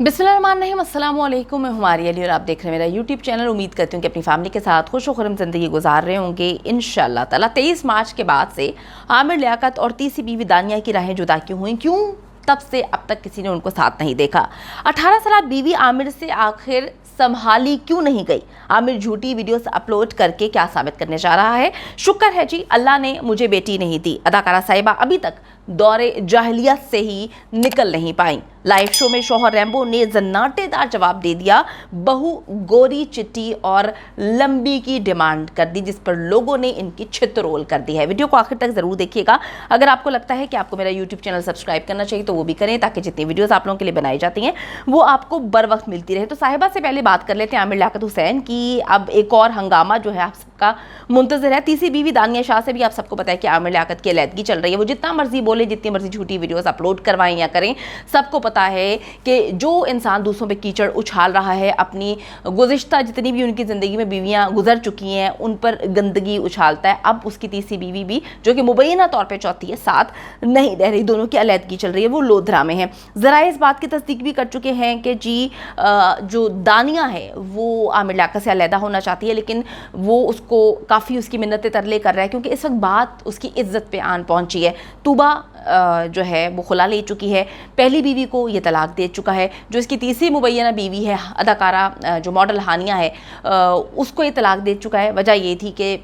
बिस्मिल्लाहिर्रहमानिर्रहीम, अस्सलाम वालेकुम। मैं हमारी अली और आप देख रहे हैं मेरा यूट्यूब चैनल। उम्मीद करती हूँ कि अपनी फैमिली के साथ खुश व खुर्रम ज़िंदगी गुजार रहे होंगे इंशाअल्लाह ताला। 23 मार्च के बाद से आमिर लियाकत और तीसरी बीवी दानिया की राहें जुदा क्यों हुई, क्यों तब से अब तक किसी ने उनको साथ नहीं देखा। 18 साल बीवी आमिर से आखिर संभाली क्यों नहीं गई। आमिर झूठी वीडियोस अपलोड करके क्या साबित करने जा रहा है। शुक्र है जी अल्लाह ने मुझे बेटी नहीं दी। अदाकारा साहिबा अभी तक दौरे जाहिलियत से ही निकल नहीं पाई। लाइव शो में शौहर रैम्बो ने जन्नाटेदार जवाब दे दिया। बहू गोरी चिट्टी और लंबी की डिमांड कर दी, जिस पर लोगों ने इनकी छितरोल कर दी है। वीडियो को आखिर तक जरूर देखिएगा। अगर आपको लगता है कि आपको मेरा यूट्यूब चैनल सब्सक्राइब करना चाहिए तो वो भी करें, ताकि जितनी वीडियोस आप लोगों के लिए बनाई जाती हैं वो आपको बर वक्त मिलती रहे। तो साहिबा से पहले बात कर लेते हैं आमिर लियाकत हुसैन की। अब एक और हंगामा जो है आप सबका मुंतजर है। तीसरी बीवी दानिया शाह से भी आप सबको पता है कि आमिर लियाकत की अलहदगी चल रही है। वो जितना मर्जी बोले, जितनी मर्जी झूठी वीडियोस अपलोड करवाएं या करें, सबको पता है कि जो इंसान दूसरों पे कीचड़ उछाल रहा है, अपनी गुज़िश्ता जितनी भी उनकी ज़िंदगी में बीवियां गुजर चुकी हैं उन पर गंदगी उछालता है, अब उसकी तीसरी बीवी भी जो कि मुबैना तौर पे चौथी है, साथ नहीं रह रही। दोनों की अलहदगी चल रही है, वो लोधरा में है। ज़रा इस बात की तस्दीक भी कर चुके हैं कि जी जो दानिया है वो आमिर लियाकत से अलहदा होना चाहती है, लेकिन वो उसको काफ़ी उसकी मिन्नतें तरले कर रहा है, क्योंकि इस वक्त बात उसकी इज्जत पे आन पहुंची है। तूबा जो है वो खुला ले चुकी है, पहली बीवी को ये तलाक दे चुका है। जो इसकी तीसरी मुबैना बीवी है, अदाकारा जो मॉडल हानिया है, उसको ये तलाक दे चुका है। वजह ये थी कि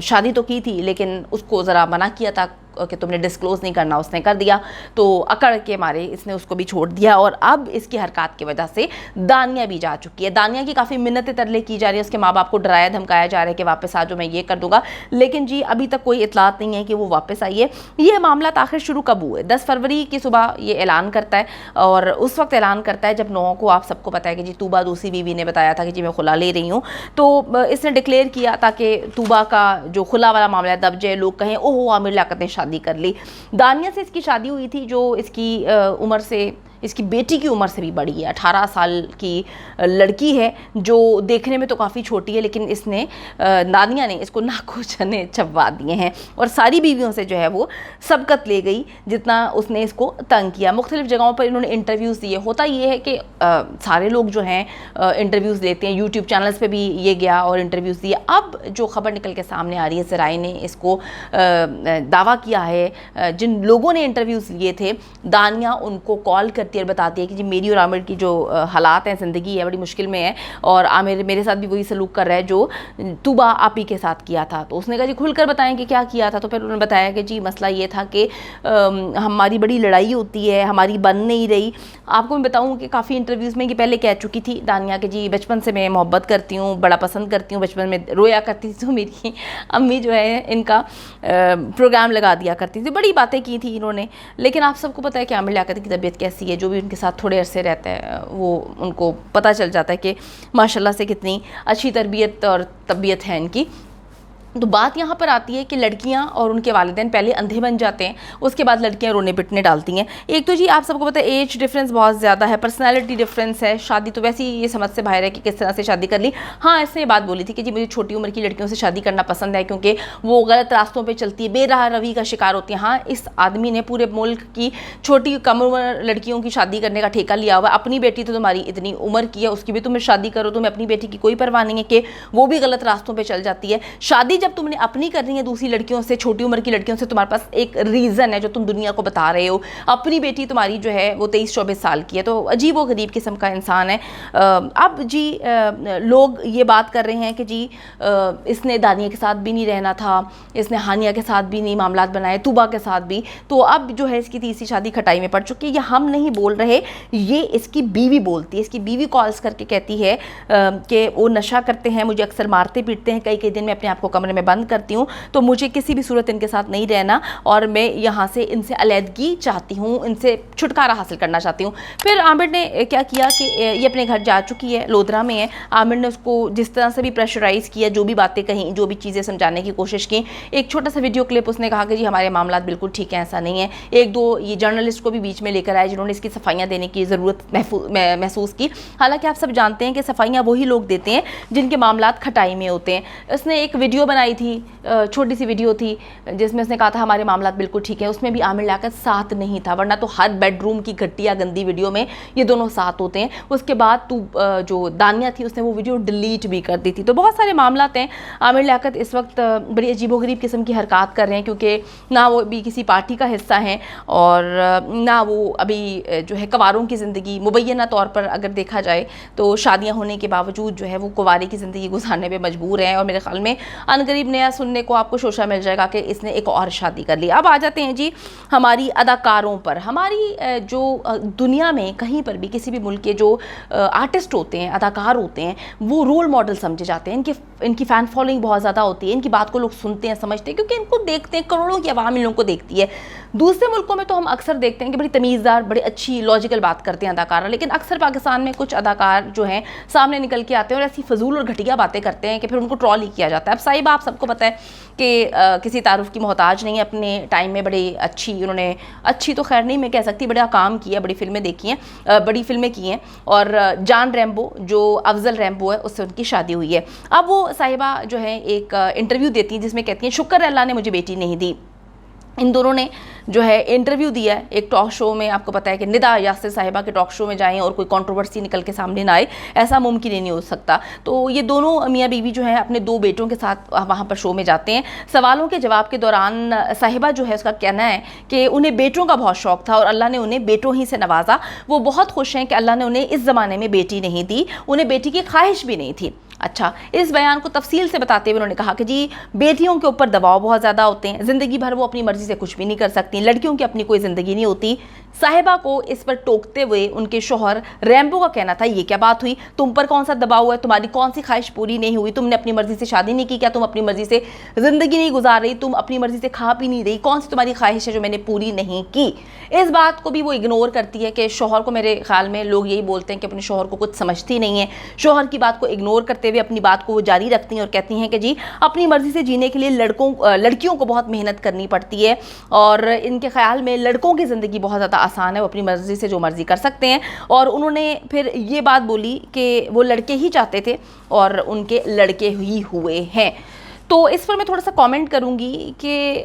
शादी तो की थी लेकिन उसको ज़रा मना किया था कि तुमने डिस्क्लोज़ नहीं करना, उसने कर दिया, तो अकड़ के मारे इसने उसको भी छोड़ दिया। और अब इसकी हरकत की वजह से दानिया भी जा चुकी है। दानिया की काफ़ी मिन्नतें तरले की जा रही है, उसके माँ बाप को डराया धमकाया जा रहा है कि वापस आ जाओ, मैं ये कर दूंगा, लेकिन जी अभी तक कोई इतलात नहीं है कि वो वापस आई है। ये मामला आखिर शुरू कब हुए? 10 फरवरी की सुबह ये ऐलान करता है, और उस वक्त ऐलान करता है जब 9 को आप सबको पता है कि जी तूबा दूसरी बीवी ने बताया था कि जी मैं खुला ले रही हूँ, तो इसने डिक्लेयर किया ताकि तूबा का जो खुला वाला मामला दब जाए, लोग कहें ओहो आमिर लियाकत ने शादी कर ली। दानिया से इसकी शादी हुई थी जो इसकी उम्र से, इसकी बेटी की उम्र से भी बड़ी है। 18 साल की लड़की है जो देखने में तो काफ़ी छोटी है, लेकिन इसने दानिया ने इसको नाखून चने चबवा दिए हैं और सारी बीवियों से जो है वो सबकत ले गई जितना उसने इसको तंग किया। मुख्तलिफ जगहों पर इन्होंने इंटरव्यूज़ दिए। होता ये है कि सारे लोग जो हैं इंटरव्यूज़ लेते हैं, यूट्यूब चैनल्स पे भी ये गया और इंटरव्यूज़ दिए। अब जो खबर निकल के सामने आ रही है, ज़राए ने इसको दावा किया है, जिन लोगों ने इंटरव्यूज़ लिए थे, दानिया उनको कॉल कर और बताती है कि जी मेरी और आमिर की जो हालात हैं, ज़िंदगी है, बड़ी मुश्किल में है, और आमिर मेरे साथ भी वही सलूक कर रहा है जो तूबा आप ही के साथ किया था। तो उसने कहा जी खुलकर बताएं कि क्या किया था। तो फिर उन्होंने बताया कि जी मसला ये था कि हमारी बड़ी लड़ाई होती है, हमारी बन नहीं रही। आपको मैं बताऊँ कि काफ़ी इंटरव्यूज़ में कि पहले कह चुकी थी दानिया कि जी बचपन से मैं मोहब्बत करती हूँ, बड़ा पसंद करती हूँ, बचपन में रोया करती थी तो मेरी अम्मी जो है इनका प्रोग्राम लगा दिया करती थी, बड़ी बातें की थी इन्होंने। लेकिन आप सबको पता है कि आमिर लियाकत की तबीयत कैसी है, जो भी उनके साथ थोड़े अरसे रहता है वो उनको पता चल जाता है कि माशाल्लाह से कितनी अच्छी तरबियत और तबीयत है इनकी। तो बात यहाँ पर आती है कि लड़कियाँ और उनके वालिदैन पहले अंधे बन जाते हैं, उसके बाद लड़कियाँ रोने पिटने डालती हैं। एक तो जी आप सबको पता है एज डिफरेंस बहुत ज़्यादा है, पर्सनालिटी डिफरेंस है, शादी तो वैसे ही ये समझ से बाहर है कि किस तरह से शादी कर ली। हाँ, इसने ये बात बोली थी कि जी मुझे छोटी उम्र की लड़कियों से शादी करना पसंद है क्योंकि वो गलत रास्तों पर चलती है, बेराह रवी का शिकार होती है। हाँ, इस आदमी ने पूरे मुल्क की छोटी कम उम्र लड़कियों की शादी करने का ठेका लिया हुआ। अपनी बेटी तो तुम्हारी इतनी उम्र की है, उसकी भी तुम्हें शादी करो, तुम्हें अपनी बेटी की कोई परवाह नहीं है कि वो भी गलत रास्तों पर चल जाती है। शादी जब तुमने अपनी रही है दूसरी लड़कियों से, छोटी उम्र की लड़कियों से, तुम्हारे पास एक रीज़न है जो तुम दुनिया को बता रहे हो। अपनी बेटी तुम्हारी जो है वो 23-24 साल की है, तो अजीब व गरीब किस्म का इंसान है। अब जी लोग ये बात कर रहे हैं कि जी इसने दानिया के साथ भी नहीं रहना था, इसने हानिया के साथ भी नहीं मामला बनाए, तूबा के साथ भी, तो अब जो है इसकी तीसरी शादी खटाई में पड़ चुकी है। ये हम नहीं बोल रहे, ये इसकी बीवी बोलती है। इसकी बीवी कॉल्स करके कहती है कि वो नशा करते हैं, मुझे अक्सर मारते पीटते हैं, कई कई दिन मैं अपने आप को कमरे में बंद करती हूँ, तो मुझे किसी भी सूरत इनके साथ नहीं रहना और मैं यहाँ से इनसे अलहदगी चाहती हूँ, इनसे छुटकारा हासिल करना चाहती हूँ। फिर आमिर ने क्या किया कि ये अपने घर जा चुकी है, लोधरा में है। आमिर ने उसको जिस तरह से भी प्रेशराइज़ किया, जो भी बातें कहीं, जो भी चीज़ें समझाने की कोशिश की। एक छोटा सा वीडियो क्लिप उसने कहा कि जी हमारे मामला बिल्कुल ठीक है, ऐसा नहीं है। एक दो ये जर्नलिस्ट को भी बीच में लेकर आए जिन्होंने इसकी सफाइयाँ देने की ज़रूरत महसूस की। हालाँकि आप सब जानते हैं कि सफाइयाँ वही लोग देते हैं जिनके मामला खटाई में होते हैं। उसने एक वीडियो बना बनाई थी, छोटी सी वीडियो थी जिसमें उसने कहा था हमारे मामलात बिल्कुल ठीक है, उसमें भी आमिर लियाकत साथ नहीं था, वरना तो हर बेडरूम की घटिया गंदी वीडियो में ये दोनों साथ होते हैं। उसके बाद जो दानिया थी उसने वो वीडियो डिलीट भी कर दी थी। तो बहुत सारे मामलात हैं। आमिर लियाकत इस वक्त बड़ी अजीबोगरीब किस्म की हरकत कर रहे हैं, क्योंकि ना वो अभी किसी पार्टी का हिस्सा हैं और ना वो अभी जो है कुंवारों की ज़िंदगी, मुबैना तौर पर अगर देखा जाए तो शादियाँ होने के बावजूद जो है वो कुंवारे की ज़िंदगी गुजारने में मजबूर हैं। और मेरे ख्याल में अनकरीब नया सुनने को आपको शोशा मिल जाएगा कि इसने एक और शादी कर ली। अब आ जाते हैं जी हमारी अदाकारों पर। हमारी जो दुनिया में कहीं पर भी किसी भी मुल्क के जो आर्टिस्ट होते हैं, अदाकार होते हैं, वो रोल मॉडल समझे जाते हैं। इनकी फ़ैन फॉलोइंग बहुत ज़्यादा होती है, इनकी बात को लोग सुनते हैं, समझते हैं, क्योंकि इनको देखते हैं, करोड़ों की आवाम इन लोगों को देखती है। दूसरे मुल्कों में तो हम अक्सर देखते हैं कि बड़ी तमीज़दार, बड़ी अच्छी लॉजिकल बात करते हैं अदाकार, लेकिन अक्सर पाकिस्तान में कुछ अदाकार जो हैं सामने निकल के आते हैं और ऐसी फजूल और घटिया बातें करते हैं कि फिर उनको ट्रॉल ही किया जाता है। अब साहिबा आप सबको पता है कि किसी तारुफ की मोहताज नहीं है, अपने टाइम में बड़ी अच्छी, उन्होंने अच्छी तो खैर नहीं मैं कह सकती, बड़ा काम किया, बड़ी फिल्में देखी हैं, बड़ी फिल्में की हैं। और जान रैम्बो जो अफजल रैम्बो है उससे उनकी शादी हुई है। अब वो साहिबा जो है एक इंटरव्यू देती हैं जिसमें कहती हैं शुक्र अल्लाह ने मुझे बेटी नहीं दी। इन दोनों ने जो है इंटरव्यू दिया है एक टॉक शो में। आपको पता है कि निदा यासिर साहिबा के टॉक शो में जाएं और कोई कंट्रोवर्सी निकल के सामने ना आए, ऐसा मुमकिन ही नहीं हो सकता। तो ये दोनों मियाँ बीवी जो है अपने 2 बेटों के साथ वहाँ पर शो में जाते हैं। सवालों के जवाब के दौरान साहिबा जो है उसका कहना है कि उन्हें बेटों का बहुत शौक था और अल्लाह ने उन्हें बेटों ही से नवाजा। वो बहुत खुश हैं कि अल्लाह ने उन्हें इस ज़माने में बेटी नहीं दी, उन्हें बेटी की ख्वाहिश भी नहीं थी। अच्छा, इस बयान को तफसील से बताते हुए उन्होंने कहा कि जी बेटियों के ऊपर दबाव बहुत ज़्यादा होते हैं, ज़िंदगी भर वो अपनी मर्ज़ी से कुछ भी नहीं कर सकती, लड़कियों की अपनी कोई ज़िंदगी नहीं होती। साहिबा को इस पर टोकते हुए उनके शौहर रैम्बो का कहना था ये क्या बात हुई, तुम पर कौन सा दबाव है, तुम्हारी कौन सी ख्वाहिश पूरी नहीं हुई, तुमने अपनी मर्ज़ी से शादी नहीं की क्या, तुम अपनी मर्ज़ी से ज़िंदगी नहीं गुजार रही, तुम अपनी मर्ज़ी से खा पी नहीं रही, कौन सी तुम्हारी ख्वाहिश है जो मैंने पूरी नहीं की। इस बात को भी वो इग्नोर करती है कि शौहर को, मेरे ख्याल में लोग यही बोलते हैं कि अपने शौहर को कुछ समझती नहीं है। शौहर की बात को इग्नोर करते हुए अपनी बात को वो जारी रखती हैं और कहती हैं कि जी अपनी मर्ज़ी से जीने के लिए लड़कियों को बहुत मेहनत करनी पड़ती है और इनके ख्याल में लड़कों की ज़िंदगी बहुत ज़्यादा आसान है, वो अपनी मर्ज़ी से जो मर्ज़ी कर सकते हैं। और उन्होंने फिर ये बात बोली कि वो लड़के ही चाहते थे और उनके लड़के ही हुए हैं। तो इस पर मैं थोड़ा सा कमेंट करूंगी कि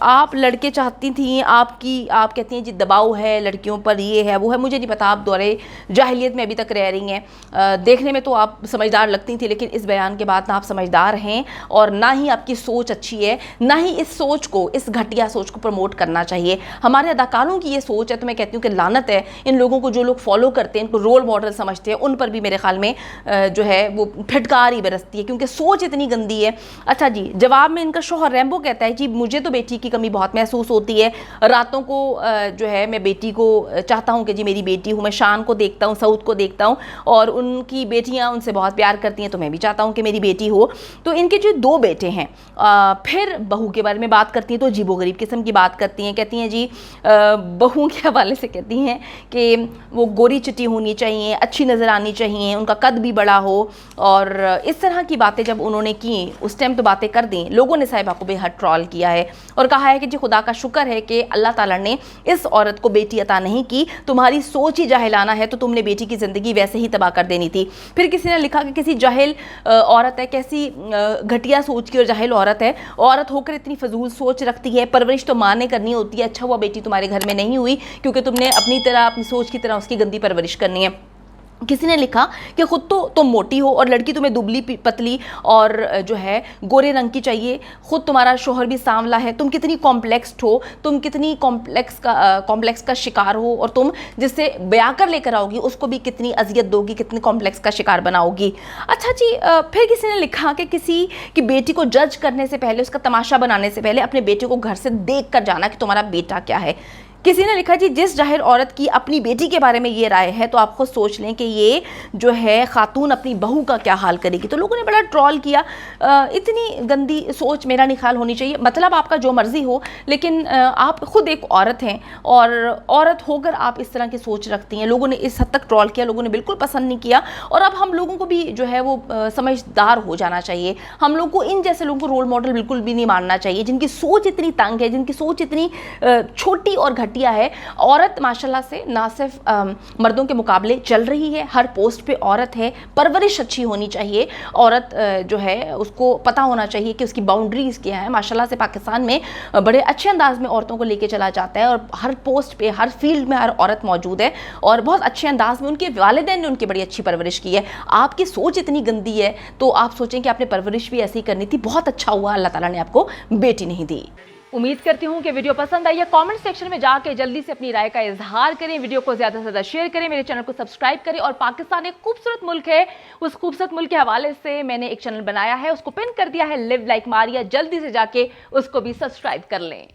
आप लड़के चाहती थी, आप कहती हैं जी दबाव है लड़कियों पर, ये है वो है, मुझे नहीं पता, आप दौरे जाहिलियत में अभी तक रह रही हैं। देखने में तो आप समझदार लगती थी, लेकिन इस बयान के बाद ना आप समझदार हैं और ना ही आपकी सोच अच्छी है, ना ही इस सोच को, इस घटिया सोच को प्रमोट करना चाहिए। हमारे अदाकारों की ये सोच है, तो मैं कहती हूँ कि लानत है इन लोगों को, जो लोग फॉलो करते हैं, इनको रोल मॉडल समझते हैं, उन पर भी मेरे ख्याल में जो है वो फिटकार ही बरसती है, क्योंकि सोच इतनी गंदी है। अच्छा जी, जवाब में इनका शौहर रैम्बो कहता है जी मुझे तो बेटी की कमी बहुत महसूस होती है, रातों को जो है मैं बेटी को चाहता हूँ कि जी मेरी बेटी हूँ, मैं शान को देखता हूँ, सऊद को देखता हूँ और उनकी बेटियाँ उनसे बहुत प्यार करती हैं, तो मैं भी चाहता हूँ कि मेरी बेटी हो। तो इनके जो 2 बेटे हैं, फिर बहू के बारे में बात करती हैं तो अजीबोगरीब किस्म की बात करती हैं। कहती हैं जी बहू के हवाले से कहती हैं कि वो गोरी चिट्टी होनी चाहिए, अच्छी नज़र आनी चाहिए, उनका कद भी बड़ा हो, और इस तरह की बातें जब उन्होंने की उस टाइम तो बातें कर दी, लोगों ने साहिबा को बेहद ट्रॉल किया है और कहा है कि जी खुदा का शुक्र है कि अल्लाह ताला ने इस औरत को बेटी अता नहीं की, तुम्हारी सोच ही जाहिलाना है, तो तुमने बेटी की ज़िंदगी वैसे ही तबाह कर देनी थी। फिर किसी ने लिखा कि किसी जाहिल औरत है, कैसी घटिया सोच की और जाहिल औरत है, औरत होकर इतनी फजूल सोच रखती है, परवरिश तो माँ ने करनी होती है, अच्छा हुआ बेटी तुम्हारे घर में नहीं हुई क्योंकि तुमने अपनी तरह, अपनी सोच की तरह उसकी गंदी परवरिश करनी है। किसी ने लिखा कि खुद तो तुम मोटी हो और लड़की तुम्हें दुबली पतली और जो है गोरे रंग की चाहिए, खुद तुम्हारा शोहर भी सांवला है, तुम कितनी कॉम्प्लेक्स्ड हो, तुम कितनी कॉम्प्लेक्स का शिकार हो और तुम जिससे ब्याह कर लेकर आओगी उसको भी कितनी अजियत दोगी, कितनी कॉम्प्लेक्स का शिकार बनाओगी। अच्छा जी, फिर किसी ने लिखा कि किसी की बेटी को जज करने से पहले, उसका तमाशा बनाने से पहले अपने बेटे को घर से देख कर जाना कि तुम्हारा बेटा क्या है। किसी ने लिखा जी जिस जाहिर औरत की अपनी बेटी के बारे में ये राय है तो आप खुद सोच लें कि ये जो है खातून अपनी बहू का क्या हाल करेगी। तो लोगों ने बड़ा ट्रॉल किया। इतनी गंदी सोच मेरा नहीं ख्याल होनी चाहिए। मतलब आपका जो मर्जी हो, लेकिन आप खुद एक औरत हैं और औरत होकर आप इस तरह की सोच रखती हैं। लोगों ने इस हद तक ट्रॉल किया, लोगों ने बिल्कुल पसंद नहीं किया। और अब हम लोगों को भी जो है वो समझदार हो जाना चाहिए। हम लोग को इन जैसे लोगों को रोल मॉडल बिल्कुल भी नहीं मानना चाहिए, जिनकी सोच इतनी तंग है, जिनकी सोच इतनी छोटी और घटिया बेटियां है, औरत माशाल्लाह से ना सिर्फ मर्दों के मुकाबले चल रही है, हर पोस्ट पे औरत है, परवरिश अच्छी होनी चाहिए, औरत जो है उसको पता होना चाहिए कि उसकी बाउंड्रीज क्या है। माशाल्लाह से पाकिस्तान में बड़े अच्छे अंदाज में औरतों को लेके चला जाता है और हर पोस्ट पे, हर फील्ड में हर औरत मौजूद है और बहुत अच्छे अंदाज में उनके वालिदैन ने उनकी बड़ी अच्छी परवरिश की है। आपकी सोच इतनी गंदी है तो आप सोचें कि आपने परवरिश भी ऐसी करनी थी। बहुत अच्छा हुआ अल्लाह ताला ने आपको बेटी नहीं दी। उम्मीद करती हूँ कि वीडियो पसंद आई है। कमेंट सेक्शन में जाके जल्दी से अपनी राय का इजहार करें, वीडियो को ज़्यादा से ज़्यादा शेयर करें, मेरे चैनल को सब्सक्राइब करें। और पाकिस्तान एक खूबसूरत मुल्क है, उस खूबसूरत मुल्क के हवाले से मैंने एक चैनल बनाया है, उसको पिन कर दिया है, लिव लाइक मारिया, जल्दी से जाके उसको भी सब्सक्राइब कर लें।